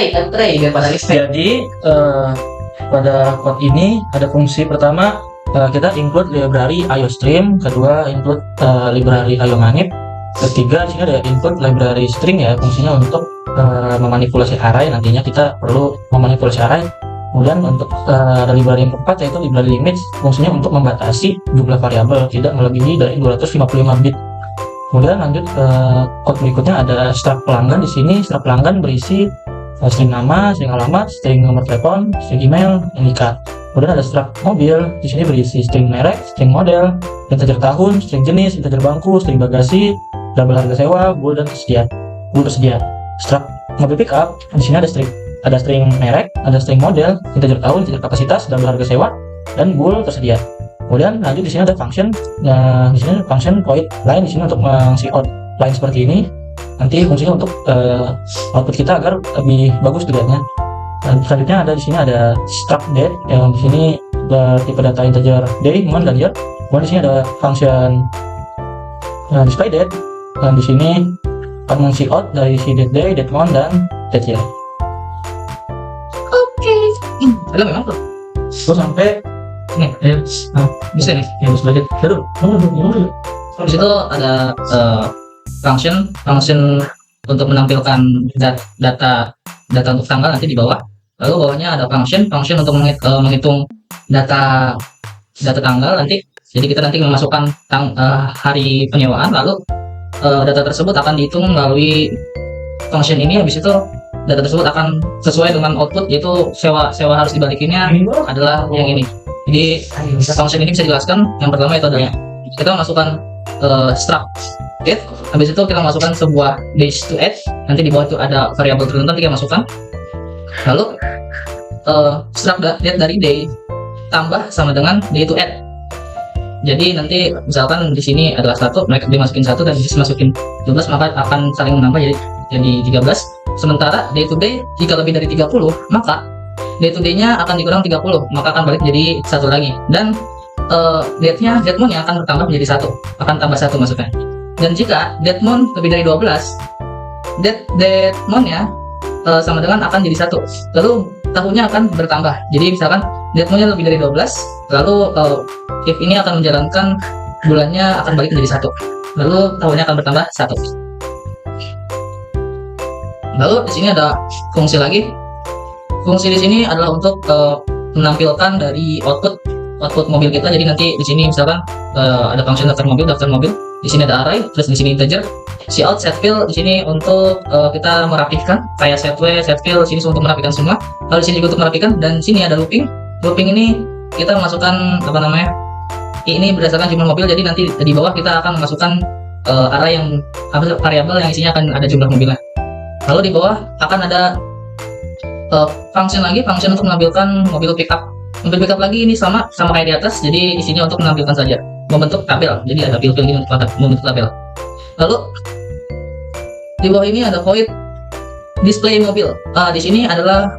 Entry biar pada respect. Jadi pada code ini ada fungsi pertama, kita include library IOStream, kedua include library IOManip, ketiga di sini ada include library string ya, fungsinya untuk memanipulasi array, nantinya kita perlu memanipulasi array. Kemudian untuk ada library yang keempat yaitu library limits, fungsinya untuk membatasi jumlah variabel tidak melebihi dari 255 bit. Kemudian lanjut ke code berikutnya, ada struct pelanggan. Di sini struct pelanggan berisi string nama, string alamat, string nomor telepon, string email, NIK. Kemudian ada struct mobil. Di sini berisi string merek, string model, integer tahun, string jenis, integer bangku, string bagasi, label harga sewa, bool dan tersedia. Struct mobil pickup. Di sini ada string merek, ada string model, integer tahun, integer kapasitas, label harga sewa, dan bool tersedia. Kemudian lanjut di sini ada function. Nah, di sini ada function void line di sini untuk mengisi out line seperti ini. Nanti fungsinya untuk output kita agar lebih bagus dilihatnya. Dan selanjutnya ada di sini ada struct date yang di sini tipe data integer day, month, dan year. Kemudian di sini ada function display date dan di sini akan mengisi out dari si date day, date month, dan date year. Oke. Ada memang tuh. Terus sampai Nih, bisa nih. ya display date. Aduh, Di situ ada function untuk menampilkan data untuk tanggal nanti di bawah. Lalu bawahnya ada function untuk menghitung data tanggal nanti. Jadi kita nanti memasukkan hari penyewaan, lalu data tersebut akan dihitung melalui function ini. Habis itu data tersebut akan sesuai dengan output, yaitu sewa harus dibalikinnya adalah yang ini. Jadi function ini bisa dijelaskan. Yang pertama itu adalah kita masukkan struct date, habis itu kita masukkan sebuah days to add, nanti di bawah itu ada variabel tertentu nanti kita masukkan. Lalu struct date dari day tambah sama dengan day to add. Jadi nanti misalkan di sini adalah 1, mereka dimasukin 1 dan dimasukin 12, maka akan saling menambah jadi 13. Sementara day to day jika lebih dari 30, maka day to day-nya akan dikurang 30, maka akan balik jadi 1 lagi. Dan date month-nya akan bertambah menjadi 1, akan tambah 1 maksudnya. Dan jika date month lebih dari 12, date month-nya sama dengan akan jadi 1, lalu tahunnya akan bertambah. Jadi misalkan date month-nya lebih dari 12, lalu if ini akan menjalankan bulannya akan balik menjadi 1, lalu tahunnya akan bertambah 1. Lalu di sini ada fungsi lagi. Fungsi di sini adalah untuk menampilkan dari output mobil kita. Jadi nanti di sini misalkan ada function daftar mobil. Di sini ada array, terus di sini integer. Cout, setfill di sini untuk kita merapihkan, kayak setway, setfill di sini untuk merapikan semua. Lalu di sini juga untuk merapikan, dan sini ada looping. Looping ini kita masukkan ini berdasarkan jumlah mobil. Jadi nanti di bawah kita akan memasukkan array yang variabel yang isinya akan ada jumlah mobilnya. Lalu di bawah akan ada function untuk menampilkan mobil pickup. Mobil pickup lagi ini sama kayak di atas. Jadi isinya untuk menampilkan saja, membentuk tabel. Jadi ada pil-pil ini untuk membentuk tabel. Lalu di bawah ini ada void display mobil. Di sini adalah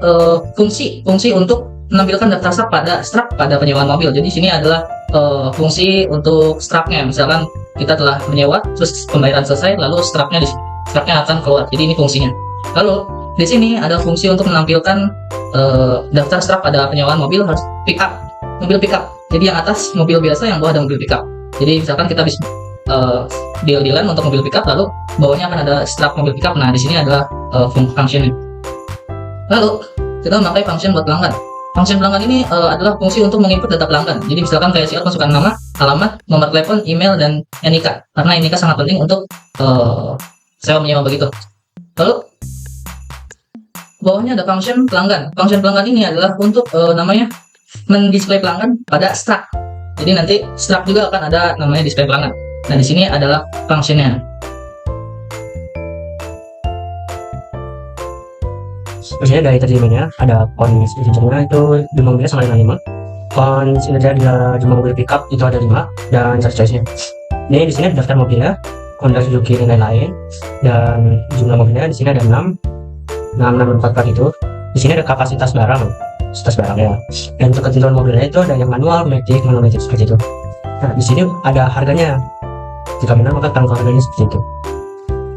fungsi untuk menampilkan daftar struct pada penyewaan mobil. Jadi sini adalah fungsi untuk struct-nya. Misalkan kita telah menyewa, terus pembayaran selesai, lalu struct-nya akan keluar. Jadi ini fungsinya. Lalu di sini ada fungsi untuk menampilkan daftar struct pada penyewaan mobil harus mobil pickup. Jadi yang atas mobil biasa, yang bawah ada mobil pickup. Jadi misalkan kita bisa deal-dealan untuk mobil pickup, lalu bawahnya akan ada struct mobil pickup. Nah di sini adalah function. Lalu kita memakai function buat pelanggan. Function pelanggan ini adalah fungsi untuk menginput data pelanggan. Jadi misalkan kayak Cout masukkan nama, alamat, nomor telepon, email, dan NIK. Karena NIK sangat penting untuk sewa menyewa begitu. Lalu bawahnya ada function pelanggan. Function pelanggan ini adalah untuk namanya mendisplay pelanggan pada struct. Jadi nanti struct juga akan ada namanya display pelanggan. Nah di sini adalah functionnya. Di sini ada terjemahnya, ada cons intinya itu jumlah mobilnya sama dengan 5. Cons intinya jumlah mobil pickup itu ada 5 dan search choice-nya. Ini di sini ada daftar mobilnya, Honda, Suzuki dan lain-lain, dan jumlah mobilnya di sini ada 6 644 itu. Di sini ada kapasitas barangnya. Dan untuk ketentuan mobilnya itu ada yang manual, matic seperti itu. Nah, di sini ada harganya. Jika benar maka tanggal harganya seperti itu.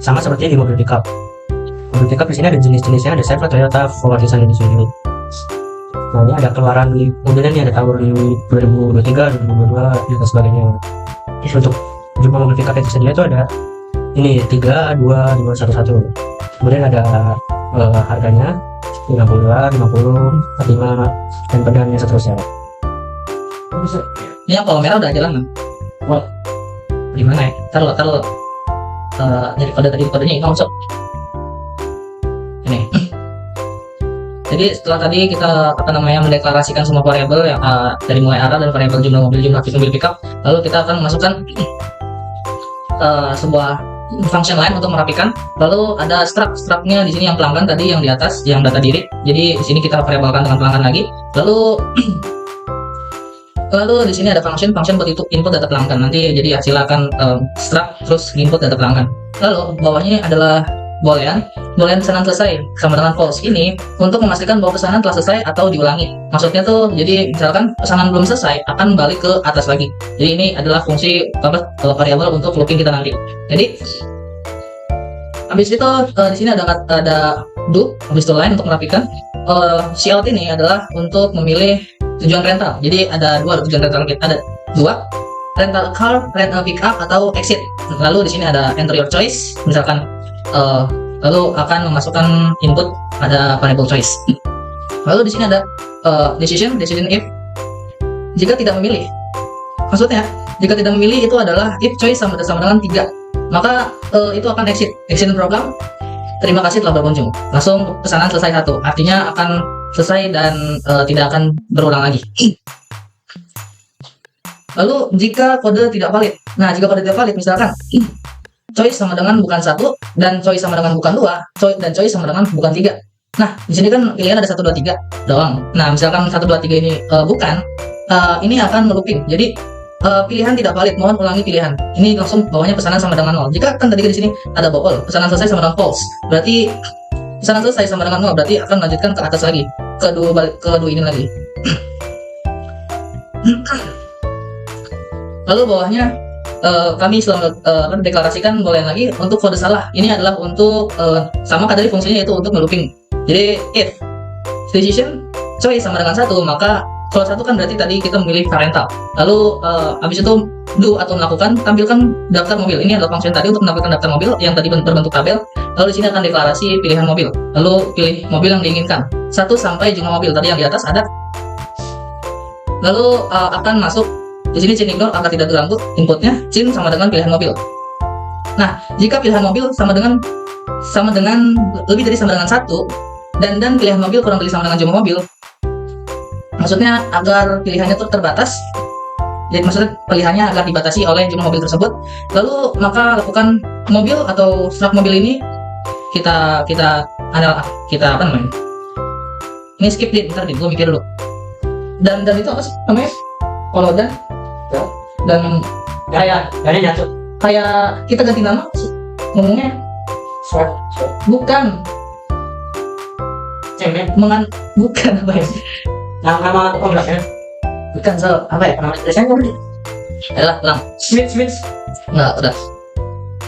Sama seperti di mobil pickup. Mobil pickup di sini ada jenis-jenisnya, ada Chevrolet, Toyota, Ford, Nissan, dan Isuzu. Nah, ini ada keluaran mobilnya nih, ada tahun 2023, 2022 dan sebagainya. Terus untuk jumlah mobil pickup itu sendiri itu ada ini 3, 2, 5, 1, 1. Kemudian ada harganya 52, 50, 45 dan pedangnya seterusnya. Ini yang kalau merah udah jalan kan? Wah, Di mana ya? Taruh. Jadi kode tadi kodenya ini masuk. Ini. Jadi setelah tadi kita mendeklarasikan semua variabel yang dari mulai arah dan variabel jumlah mobil pickup, lalu kita akan memasukkan sebuah function lain untuk merapikan. Lalu ada struct-nya di sini yang pelanggan tadi yang di atas yang data diri. Jadi di sini kita variabelkan dengan pelanggan lagi. Lalu di sini ada function buat input data pelanggan. Nanti jadi hasil akan struct terus input data pelanggan. Lalu bawahnya adalah boolean pesanan selesai sama dengan false. Ini untuk memastikan bahwa pesanan telah selesai atau diulangi. Maksudnya tuh jadi misalkan pesanan belum selesai akan balik ke atas lagi. Jadi ini adalah fungsi variabel untuk looping kita nanti. Jadi habis itu di sini ada do, habis itu line untuk merapikan. Cout ini adalah untuk memilih tujuan rental. Jadi ada dua tujuan rental kita, ada dua, rental car, rental pickup atau exit. Lalu di sini ada enter your choice, misalkan lalu akan memasukkan input pada variable choice. Lalu di sini ada decision if jika tidak memilih. Maksudnya jika tidak memilih itu adalah if choice sama dengan 3, maka itu akan exit program. Terima kasih telah berkunjung. Langsung pesanan selesai 1, artinya akan selesai dan tidak akan berulang lagi. Lalu jika kode tidak valid, misalkan choice sama dengan bukan 1 dan choice sama dengan bukan 2, dan choice sama dengan bukan 3. Nah, di sini kan pilihan ada 1, 2, 3 doang. Nah, misalkan 1, 2, 3 ini bukan, ini akan looping. Jadi pilihan tidak valid, mohon ulangi pilihan. Ini langsung bawahnya pesanan sama dengan 0. Jika kan tadi di sini ada bool, pesanan selesai sama dengan false. Berarti pesanan selesai sama dengan 0, berarti akan melanjutkan ke atas lagi, ke dua ini lagi. Lalu bawahnya kami selalu deklarasikan boolean lagi untuk kode salah. Ini adalah untuk sama kayak tadi fungsinya, itu untuk nge-looping. Jadi if decision choice sama dengan 1, maka kalau 1 kan berarti tadi kita memilih parental. Lalu habis itu do atau melakukan tampilkan daftar mobil. Ini adalah function tadi untuk menampilkan daftar mobil yang tadi berbentuk tabel. Lalu di sini akan deklarasi pilihan mobil. Lalu pilih mobil yang diinginkan 1 sampai jumlah mobil tadi yang di atas ada. Lalu akan masuk di sini chain ignore agar tidak terganggu inputnya. Chain sama dengan pilihan mobil. Nah, jika pilihan mobil sama dengan lebih dari sama dengan 1 dan pilihan mobil kurang dari sama dengan jumlah mobil, maksudnya agar pilihannya itu terbatas. Jadi maksudnya pilihannya agar dibatasi oleh jumlah mobil tersebut. Lalu maka lakukan mobil atau struct mobil ini kita apa namanya? Ini skip deh, bentar gue mikir dulu. Dan itu apa sih namanya? Kalau dan kayak kita ganti nama ngomongnya swap. bukan Cemen. Bukan apa ya? Nama programnya. Bukan apa ya? Nama desainnya apa? Adalah ulang. Switch. Enggak, udah.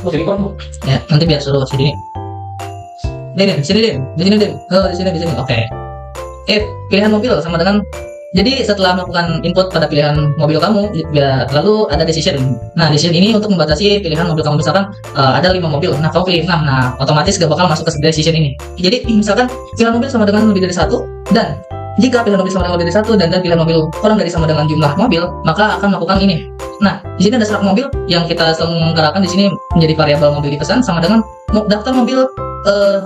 Jadi kamu. Ya, nanti biar suruh sini. Di sini. Oh, di sini. Oke. If pilihan mobil sama dengan, jadi setelah melakukan input pada pilihan mobil kamu, lalu ada decision. Nah, decision ini untuk membatasi pilihan mobil kamu. Misalkan ada 5 mobil, nah kau pilih 6, nah otomatis gak bakal masuk ke decision ini. Jadi misalkan pilihan mobil sama dengan lebih dari 1, dan jika pilihan mobil sama dengan lebih dari 1 dan pilihan mobil kurang dari sama dengan jumlah mobil, maka akan melakukan ini. Nah, di sini ada struct mobil yang kita selenggarakan di sini menjadi variabel mobil dipesan sama dengan daftar mobil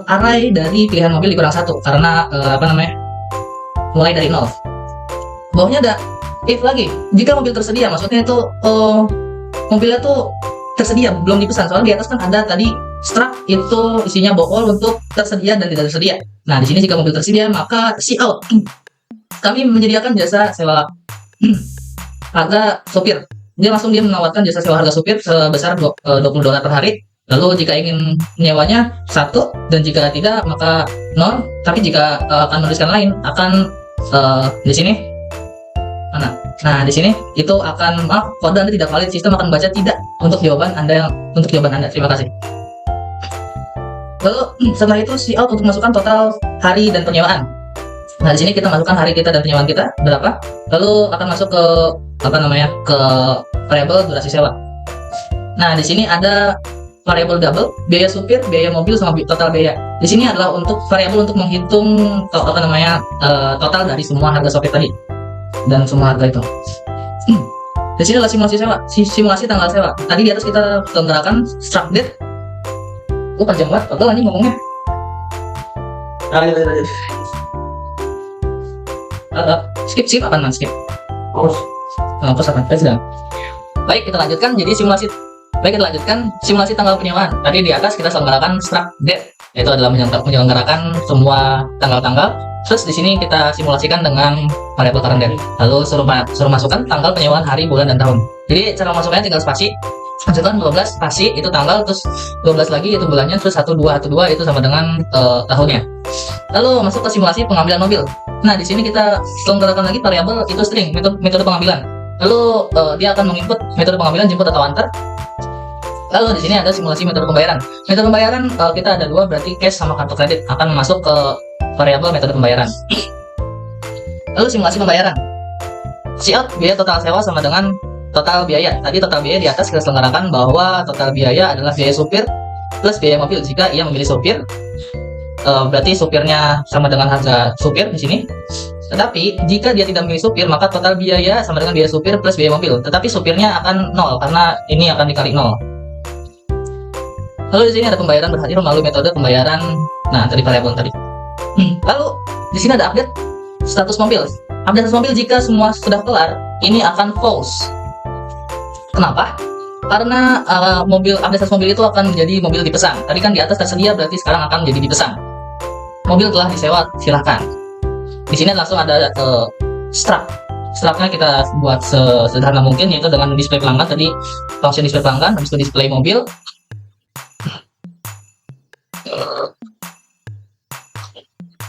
array dari pilihan mobil dikurang 1 karena mulai dari 0. Bawahnya ada if lagi. Jika mobil tersedia, maksudnya itu mobilnya tuh tersedia, belum dipesan. Soalnya di atas kan ada tadi struct itu isinya bool untuk tersedia dan tidak tersedia. Nah, di sini jika mobil tersedia, maka see out. Kami menyediakan jasa sewa harga supir. Dia menawarkan jasa sewa harga supir sebesar $20 per hari. Lalu jika ingin menyewanya 1, dan jika tidak maka 0. Tapi jika akan menuliskan lain akan di sini mana? Nah, di sini itu akan kode Anda tidak valid, sistem akan membaca tidak untuk jawaban Anda. Terima kasih. Lalu setelah itu see out untuk masukkan total hari dan penyewaan. Nah, di sini kita masukkan hari kita dan penyewaan kita berapa. Lalu akan masuk ke ke variabel durasi sewa. Nah, di sini ada variabel double, biaya supir, biaya mobil sama total biaya. Di sini adalah untuk variabel untuk menghitung total dari semua harga supir tadi dan semua harga itu. Di sini adalah simulasi sewa, simulasi tanggal sewa. Tadi di atas kita selenggarakan struct date. Panjang banget, pegel anjing ngomongnya. Skip apa man skip? Apa? Baik, kita lanjutkan. Jadi simulasi tanggal penyewaan. Tadi di atas kita selenggarakan struct date, yaitu adalah menyelenggarakan semua tanggal-tanggal. Terus di sini kita simulasikan dengan variabel current date. Lalu suruh masukkan tanggal penyewaan hari, bulan, dan tahun. Jadi cara masuknya tinggal spasi. Masukkan 12 spasi itu tanggal, terus 12 lagi itu bulannya, terus 12 itu sama dengan tahunnya. Lalu masuk ke simulasi pengambilan mobil. Nah, di sini kita selenggarakan lagi variabel itu string, metode pengambilan. Lalu dia akan menginput metode pengambilan jemput atau antar. Lalu di sini ada simulasi metode pembayaran. Metode pembayaran kita ada 2, berarti cash sama kartu kredit akan masuk ke variabel metode pembayaran. Lalu simulasi pembayaran. See out biaya total sewa sama dengan total biaya. Tadi total biaya di atas kita selenggarakan bahwa total biaya adalah biaya supir plus biaya mobil jika ia memilih supir. Berarti supirnya sama dengan harga supir di sini. Tetapi jika dia tidak memilih supir, maka total biaya sama dengan biaya supir plus biaya mobil. Tetapi supirnya akan 0 karena ini akan dikali 0. Lalu di sini ada pembayaran berhasil melalui metode pembayaran. Nah, dari variabel tadi. Lalu di sini ada update status mobil. Update status mobil jika semua sudah kelar, ini akan false. Kenapa? Karena update status mobil itu akan menjadi mobil dipesan. Tadi kan di atas tersedia, berarti sekarang akan menjadi dipesan. Mobil telah disewa, silahkan. Di sini langsung ada struct. Structnya kita buat sesederhana mungkin, yaitu dengan display pelanggan. Tadi function display pelanggan, habis itu display mobil.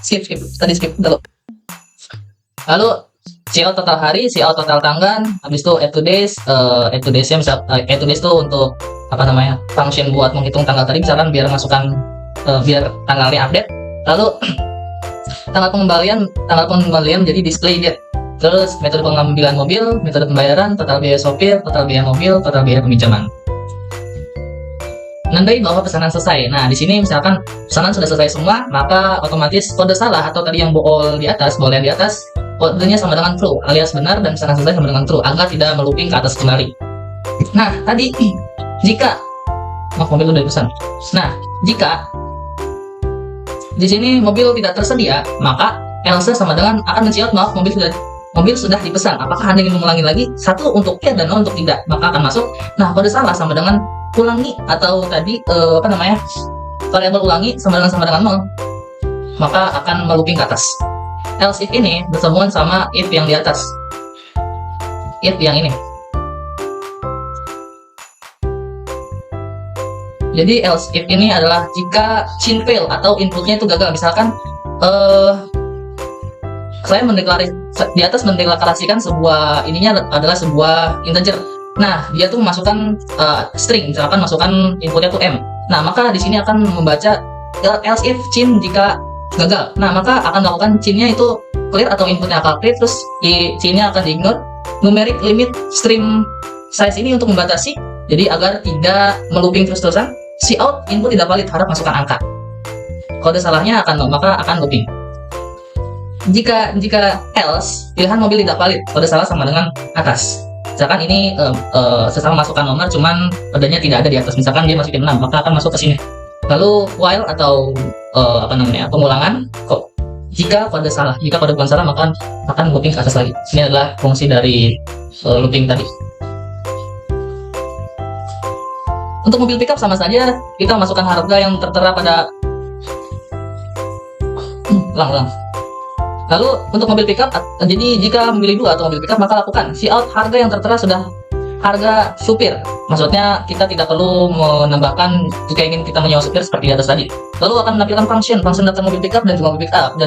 Skip. Tadi skip dulu. Lalu see out total hari, see out total tanggal, habis itu add to days. Add to days itu untuk function buat menghitung tanggal tadi, misalkan biar masukkan biar tanggalnya update. Lalu tanggal pengembalian menjadi display date. Terus metode pengambilan mobil, metode pembayaran, total biaya sopir, total biaya mobil, total biaya peminjaman. Menandai bahwa pesanan selesai. Nah, di sini misalkan pesanan sudah selesai semua, maka otomatis kode salah atau tadi yang bool yang di atas, kodenya sama dengan true, alias benar, dan pesanan selesai sama dengan true, agar tidak melooping ke atas kembali. Nah, tadi jika mobil sudah dipesan. Nah, jika di sini mobil tidak tersedia, maka else sama dengan akan men-out mobil sudah dipesan. Apakah Anda ingin mengulangi lagi? 1 untuk ya dan 0 untuk tidak, maka akan masuk. Nah, kode salah sama dengan ulangi atau tadi variabel ulangi sama dengan 0, maka akan melooping ke atas. Else if ini bersambungan sama if yang di atas, if yang ini. Jadi else if ini adalah jika chain fail atau inputnya itu gagal. Misalkan saya di atas mendeklarasikan sebuah ininya adalah sebuah integer. Nah, dia tuh masukkan string, misalkan masukkan inputnya tuh m. Nah, maka di sini akan membaca else if chain jika gagal. Nah, maka akan melakukan chain-nya itu clear atau inputnya akan clear, terus chain-nya akan di-ignore. Numeric limit stream size ini untuk membatasi, jadi agar tidak melooping terus-terusan. See out input tidak valid, harap masukkan angka. Kode salahnya akan looping. Jika else pilihan mobil tidak valid, kode salah sama dengan atas. Misalkan ini sesama masukkan nomor, cuman kodenya tidak ada di atas. Misalkan dia masukin 6, maka akan masuk ke sini. Lalu while atau pengulangan. Jika kode salah, jika kode bukan salah, maka akan looping ke atas lagi. Ini adalah fungsi dari looping tadi. Untuk mobil pickup sama saja, kita masukkan harga yang tertera pada ulang. Lalu untuk mobil pickup, jadi jika memilih 2 atau mobil pickup, maka lakukan see out harga yang tertera sudah harga supir. Maksudnya kita tidak perlu menambahkan jika ingin kita menyewa supir seperti di atas tadi. Lalu akan menampilkan function daftar mobil pickup dan juga mobil pickup,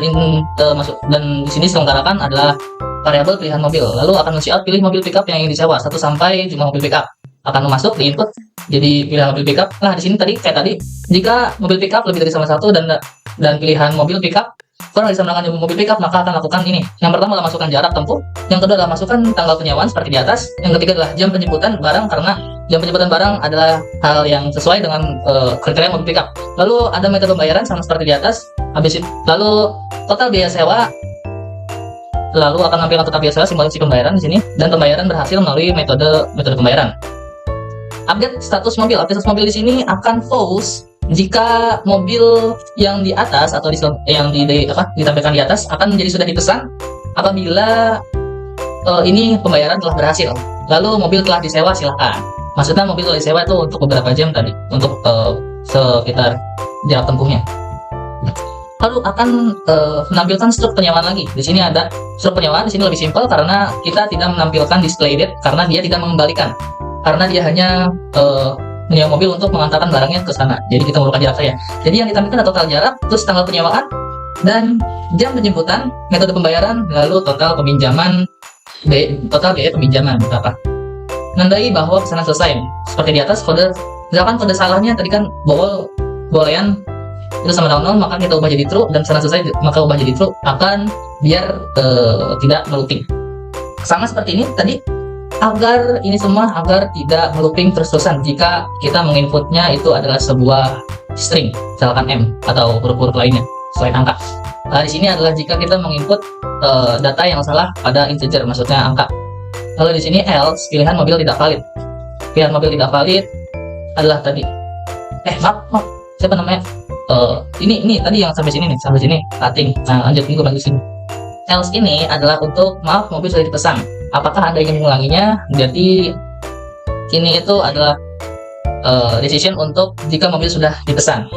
dan di sini selenggarakan adalah variabel pilihan mobil. Lalu akan men-see out pilih mobil pickup yang ingin disewa 1 sampai jumlah mobil pickup. Akan masuk di input jadi pilihan mobil pickup. Nah, di sini kayak tadi, jika mobil pickup lebih dari sama 1 dan pilihan mobil pickup kurang dari sama dengan mobil pickup, maka akan lakukan ini. Yang pertama adalah masukkan jarak tempuh, yang kedua adalah masukkan tanggal penyewaan seperti di atas, yang ketiga adalah jam penjemputan barang, karena jam penjemputan barang adalah hal yang sesuai dengan kriteria mobil pickup. Lalu ada metode pembayaran sama seperti di atas. Habis itu, lalu total biaya sewa, lalu akan menampilkan total biaya sewa simulasi pembayaran di sini, dan pembayaran berhasil melalui metode pembayaran. Update status mobil. Update status mobil di sini akan false jika mobil yang di atas atau yang ditampilkan di atas akan menjadi sudah dipesan apabila ini pembayaran telah berhasil. Lalu mobil telah disewa, silahkan. Maksudnya mobil telah disewa itu untuk beberapa jam tadi, untuk sekitar jarak tempuhnya. Lalu akan menampilkan struk penyewaan lagi. Di sini ada struk penyewaan. Di sini lebih simpel karena kita tidak menampilkan display date karena dia tidak mengembalikan. Karena dia hanya menyewa mobil untuk mengantarkan barangnya ke sana. Jadi kita memerlukan jarak saja. Jadi yang ditampilkan adalah total jarak, terus tanggal penyewaan, dan jam penjemputan, metode pembayaran, lalu total peminjaman, total biaya peminjaman berapa. Menandai bahwa pesanan selesai. Seperti di atas, misalkan kode salahnya tadi kan bolehan itu sama dengan 0, maka kita ubah jadi true, dan pesanan selesai maka ubah jadi true, akan biar tidak melooping. Sama seperti ini tadi, agar tidak melooping terus-terusan jika kita menginputnya itu adalah sebuah string, misalkan M atau huruf-huruf lainnya selain angka. Nah, di sini adalah jika kita menginput data yang salah pada integer, maksudnya angka. Lalu di sini else, pilihan mobil tidak valid. Pilihan mobil tidak valid adalah tadi. Maaf, siapa namanya? Ini tadi yang sampai sini cutting. Nah, lanjut sini. Else ini adalah untuk maaf, mobil sudah dipesan. Apakah Anda ingin mengulanginya? Jadi ini itu adalah decision untuk jika mobil sudah dipesan.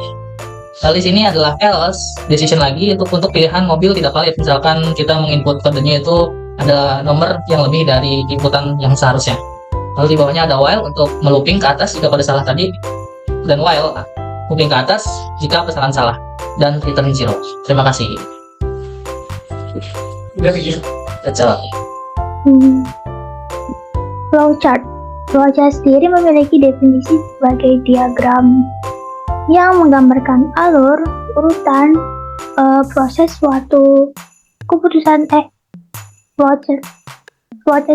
Lalu di sini adalah else decision lagi untuk pilihan mobil tidak valid. Misalkan kita menginput kodenya itu ada nomor yang lebih dari inputan yang seharusnya. Lalu di bawahnya ada while untuk melooping ke atas jika kode salah tadi, dan while looping ke atas jika pesanan salah, dan return 0. Terima kasih. Flowchart. Flowchart sendiri memiliki definisi sebagai diagram yang menggambarkan alur, urutan, proses suatu keputusan. Flowchart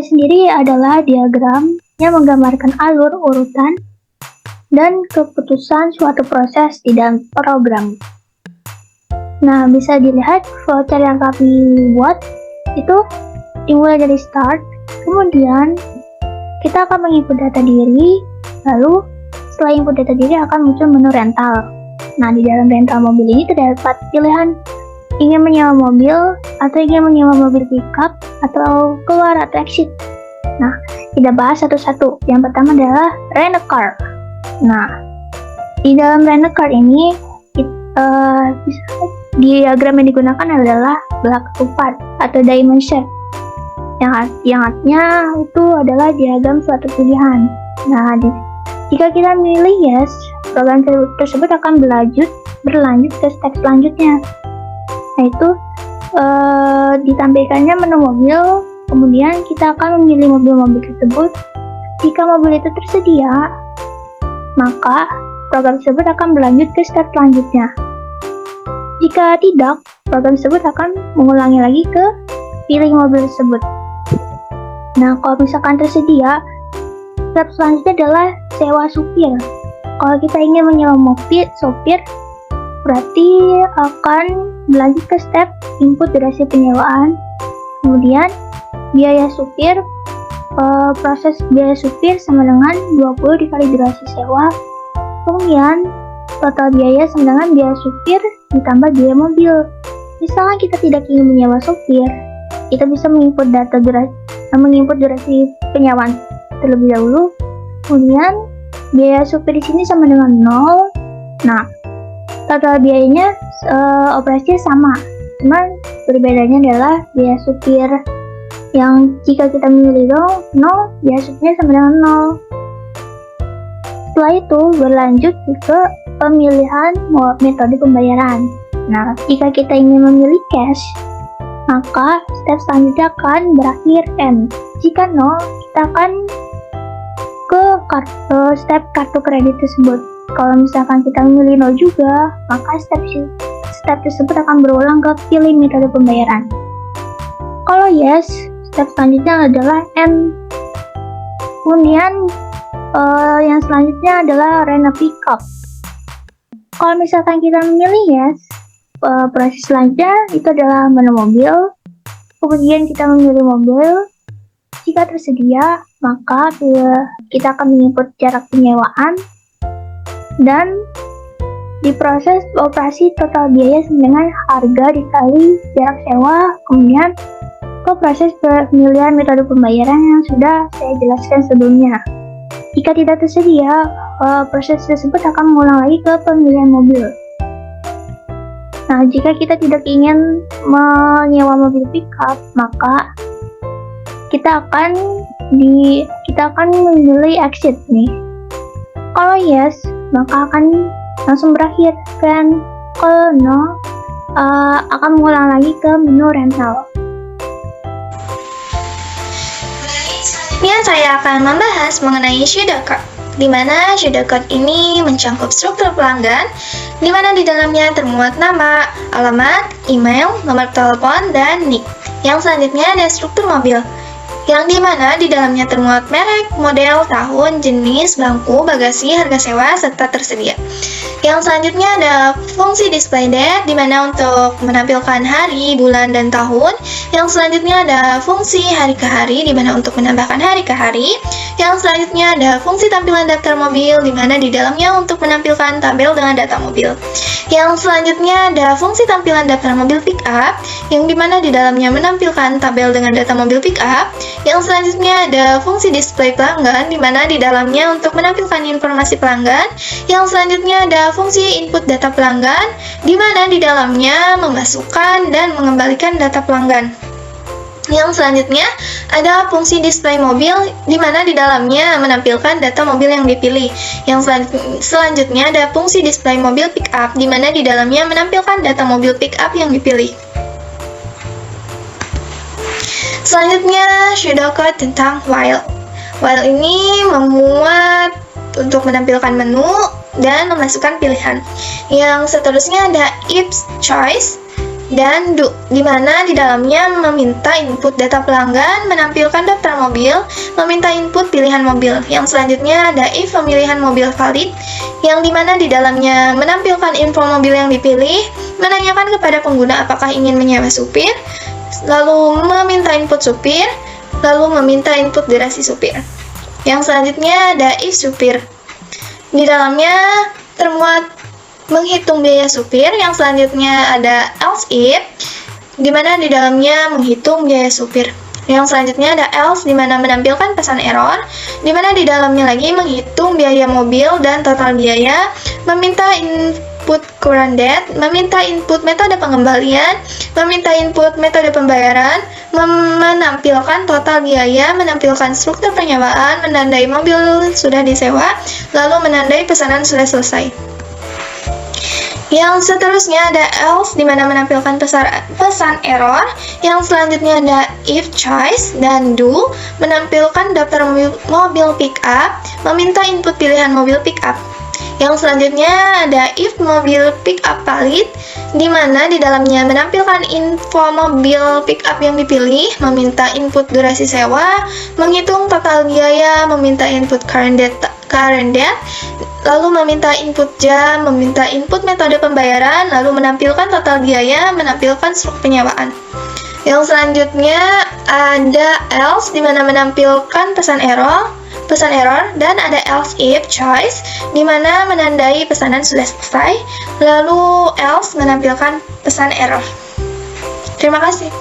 sendiri adalah diagram yang menggambarkan alur, urutan, dan keputusan suatu proses di dalam program. Nah, bisa dilihat flowchart yang kami buat itu dimulai dari start, kemudian kita akan menginput data diri, lalu setelah input data diri akan muncul menu rental. Nah, di dalam rental mobil ini terdapat pilihan ingin menyewa mobil atau ingin menyewa mobil pickup atau keluar atau exit. Nah, kita bahas satu-satu. Yang pertama adalah rent a car. Nah, di dalam rent a car ini diagram yang digunakan adalah block upad atau dimension, yang artinya itu adalah diagram suatu pilihan. Nah, jika kita memilih yes, program tersebut akan berlanjut ke step selanjutnya, yaitu ditampilkannya menu mobil. Kemudian kita akan memilih mobil-mobil tersebut. Jika mobil itu tersedia, maka program tersebut akan berlanjut ke step selanjutnya. Jika tidak, program tersebut akan mengulangi lagi ke pilih mobil tersebut. Nah, kalau misalkan tersedia, step selanjutnya adalah sewa supir. Kalau kita ingin menyewa sopir, berarti akan berlanjut ke step input durasi penyewaan. Kemudian biaya supir, proses biaya supir sama dengan 20 dikali durasi sewa. Kemudian total biaya sama dengan biaya supir ditambah biaya mobil. Misalnya kita tidak ingin menyewa sopir, kita bisa menginput durasi penyewaan terlebih dahulu. Kemudian biaya supir di sini sama dengan 0. Nah, total biayanya operasinya sama, cuman perbedaannya adalah biaya supir yang jika kita memilih 0, biaya supirnya sama dengan 0. Setelah itu berlanjut ke pemilihan metode pembayaran. Nah, jika kita ingin memilih cash, maka step selanjutnya akan berakhir N. Jika 0, kita akan ke step kartu kredit tersebut. Kalau misalkan kita memilih 0 juga, maka step tersebut akan berulang ke pilih metode pembayaran. Kalau yes, step selanjutnya adalah N. Kemudian yang selanjutnya adalah Rena Pickup. Kalau misalkan kita memilih yes, proses selanjutnya itu adalah menu mobil. Kemudian kita memilih mobil. Jika tersedia, maka kita akan menginput jarak penyewaan dan diproses operasi total biaya dengan harga dikali jarak sewa. Kemudian ke proses pemilihan metode pembayaran yang sudah saya jelaskan sebelumnya. Jika tidak tersedia, proses tersebut akan mengulang lagi ke pemilihan mobil. Nah, jika kita tidak ingin menyewa mobil pickup, maka kita akan memilih exit nih. Kalau yes, maka akan langsung berakhir, dan kalau no, akan mengulang lagi ke menu rental. Selanjutnya saya akan membahas mengenai Shadow Card, di mana Shadow Card ini mencakup struktur pelanggan, di mana di dalamnya termuat nama, alamat, email, nomor telepon, dan NIK. Yang selanjutnya ada struktur mobil, yang di mana di dalamnya termuat merek, model, tahun, jenis, bangku, bagasi, harga sewa, serta tersedia. Yang selanjutnya ada fungsi display date, di mana untuk menampilkan hari, bulan, dan tahun. Yang selanjutnya ada fungsi hari ke hari, di mana untuk menambahkan hari ke hari. Yang selanjutnya ada fungsi tampilan daftar mobil, di mana di dalamnya untuk menampilkan tabel dengan data mobil. Yang selanjutnya ada fungsi tampilan daftar mobil pick up, yang di mana di dalamnya menampilkan tabel dengan data mobil pick up. Yang selanjutnya ada fungsi display pelanggan, di mana di dalamnya untuk menampilkan informasi pelanggan. Yang selanjutnya ada fungsi input data pelanggan, di mana di dalamnya memasukkan dan mengembalikan data pelanggan. Yang selanjutnya ada fungsi display mobil, di mana di dalamnya menampilkan data mobil yang dipilih. Yang selanjutnya ada fungsi display mobil pick up, di mana di dalamnya menampilkan data mobil pick up yang dipilih. Selanjutnya, Shadow Card tentang while. While ini memuat untuk menampilkan menu dan memasukkan pilihan. Yang seterusnya ada if choice dan do, di mana di dalamnya meminta input data pelanggan, menampilkan daftar mobil, meminta input pilihan mobil. Yang selanjutnya ada if pemilihan mobil valid, yang di mana di dalamnya menampilkan info mobil yang dipilih, menanyakan kepada pengguna apakah ingin menyewa supir, lalu meminta input supir, lalu meminta input durasi supir. Yang selanjutnya ada if supir. Di dalamnya termuat menghitung biaya supir. Yang selanjutnya ada else if, di mana di dalamnya menghitung biaya supir. Yang selanjutnya ada else, di mana menampilkan pesan error, di mana di dalamnya lagi menghitung biaya mobil dan total biaya, meminta input current debt, meminta input metode pengembalian, meminta input metode pembayaran, menampilkan total biaya, menampilkan struktur penyewaan, menandai mobil sudah disewa, lalu menandai pesanan sudah selesai. Yang seterusnya ada else, di mana menampilkan pesan error. Yang selanjutnya ada if choice dan do, menampilkan daftar mobil pick up, meminta input pilihan mobil pick up. Yang selanjutnya ada if mobil pick up valid, di mana di dalamnya menampilkan info mobil pick up yang dipilih, meminta input durasi sewa, menghitung total biaya, meminta input current debt, lalu meminta input jam, meminta input metode pembayaran, lalu menampilkan total biaya, menampilkan struktur penyewaan. Yang selanjutnya ada else, di mana menampilkan pesan error, dan ada else if choice, di mana menandai pesanan sudah selesai, lalu else menampilkan pesan error. Terima kasih.